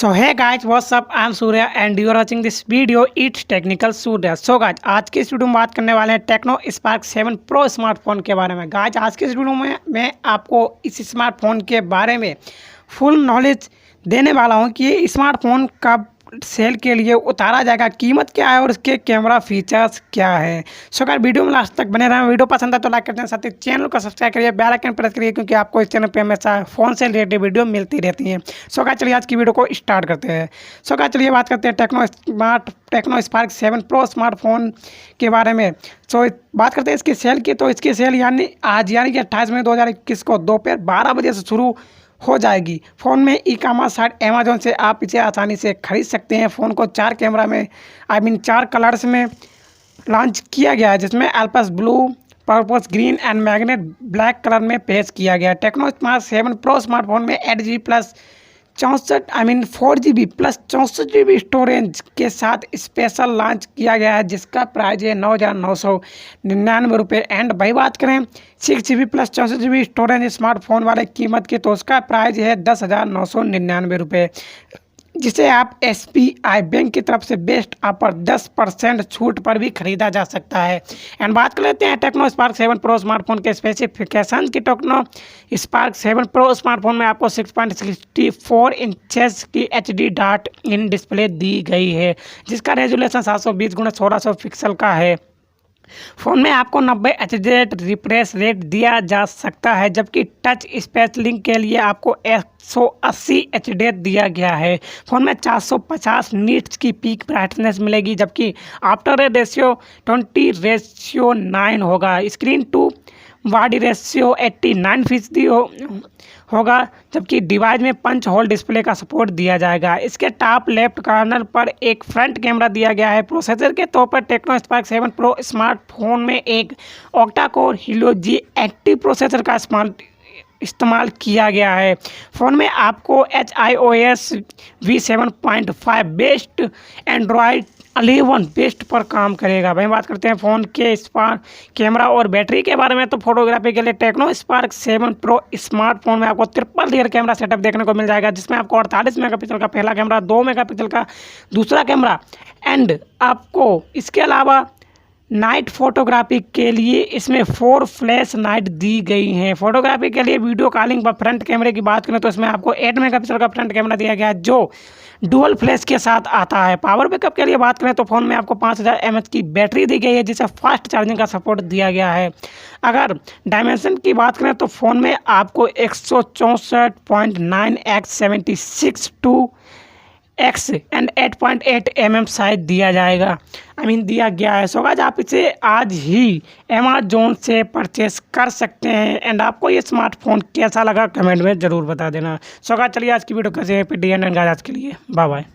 So hey guys, what's up? I'm Surya and you are watching this video. It's technical Surya. So guys, आज के इस video में बात करने वाले हैं टेक्नो स्पार्क 7 प्रो स्मार्टफोन के बारे में। गाइज आज के इस वीडियो में मैं आपको इस स्मार्टफोन के बारे में फुल नॉलेज देने वाला हूं कि ये स्मार्टफोन कब सेल के लिए उतारा जाएगा, कीमत क्या है और इसके कैमरा फीचर्स क्या है। सो गाइस वीडियो में लास्ट तक बने रहें। वीडियो पसंद है तो लाइक करते हैं, साथ ही चैनल को सब्सक्राइब करिए, बेल आइकन प्रेस करिए क्योंकि आपको इस चैनल पे हमेशा फ़ोन से रिलेटेड वीडियो मिलती रहती हैं। सो गाइस चलिए आज की वीडियो को स्टार्ट करते हैं। सो गाइस चलिए बात करते हैं टेक्नो स्पार्क 7 प्रो स्मार्टफोन के बारे में। सो बात करते हैं इसकी सेल की, तो इसकी सेल यानी कि 28 मई 2021 को दोपहर 12 बजे से शुरू हो जाएगी। फ़ोन में ई कॉमर्स साइट अमेजोन से आप इसे आसानी से खरीद सकते हैं। फ़ोन को 4 कैमरा में 4 कलर्स में लॉन्च किया गया है, जिसमें Alps blue, purpose green and magnet black colour में पेश किया गया है। टेक्नो स्पार्क 7 प्रो स्मार्टफोन में 8GB plus 4GB plus 64GB storage के साथ स्पेशल लॉन्च किया गया है, जिसका प्राइस है 9,999 रुपये। एंड भाई बात करें 6GB plus 64GB storage smartphone वाले कीमत की, तो उसका प्राइस है 10,999 रुपये, जिसे आप SBI बैंक की तरफ से बेस्ट ऑफर 10% छूट पर भी खरीदा जा सकता है। एंड बात कर लेते हैं टेक्नो स्पार्क 7 प्रो स्मार्टफोन के स्पेसिफिकेशन की। टेक्नो स्पार्क 7 प्रो स्मार्टफोन में आपको 6.64 इंचेस की HD डॉट इन डिस्प्ले दी गई है, जिसका रेजोल्यूशन 720x1600 पिक्सल का है। फ़ोन में आपको 90 Hz रिफ्रेश रेट दिया जा सकता है, जबकि टच स्पेस लिंक के लिए आपको 180 Hz दिया गया है। फ़ोन में 450 नीट्स की पीक ब्राइटनेस मिलेगी, जबकि आफ्टर रेशियो 20:9 होगा। स्क्रीन टू बॉडी रेशियो 89% होगा, जबकि डिवाइस में पंच होल डिस्प्ले का सपोर्ट दिया जाएगा। इसके टॉप लेफ्ट कॉर्नर पर एक फ्रंट कैमरा दिया गया है। प्रोसेसर के तौर पर टेक्नो स्पार्क 7 प्रो स्मार्टफोन में एक octa core Helio G80 processor का इस्तेमाल किया गया है। फ़ोन में आपको HIOS v7.5 best, Android 11 best पर काम करेगा। भाई बात करते हैं फ़ोन के स्पार्क कैमरा और बैटरी के बारे में, तो फोटोग्राफी के लिए टेक्नो स्पार्क 7 प्रो स्मार्टफोन में आपको ट्रिपल रियर कैमरा सेटअप देखने को मिल जाएगा, जिसमें आपको 48 मेगापिक्सल का पहला कैमरा, 2 मेगापिक्सल का दूसरा कैमरा, एंड आपको इसके अलावा नाइट फोटोग्राफी के लिए इसमें 4 फ्लैश लाइट दी गई हैं। फोटोग्राफी के लिए वीडियो कॉलिंग पर फ्रंट कैमरे की बात करें तो इसमें आपको 8 मेगापिक्सल का फ्रंट कैमरा दिया गया है, जो डुअल फ्लैश के साथ आता है। पावर बैकअप के लिए बात करें तो फ़ोन में आपको 5000 mAh की बैटरी दी गई है, जिसे फास्ट चार्जिंग का सपोर्ट दिया गया है। अगर डायमेंशन की बात करें तो फ़ोन में आपको 164.9x 76:2x and 8.8 mm size दिया गया है। सो गाइस आप इसे आज ही अमेजोन से परचेस कर सकते हैं। एंड आपको ये स्मार्टफोन कैसा लगा कमेंट में ज़रूर बता देना। सो गाइस चलिए आज की वीडियो कैसे है, फिर डी एंड आज के लिए बाय बाय।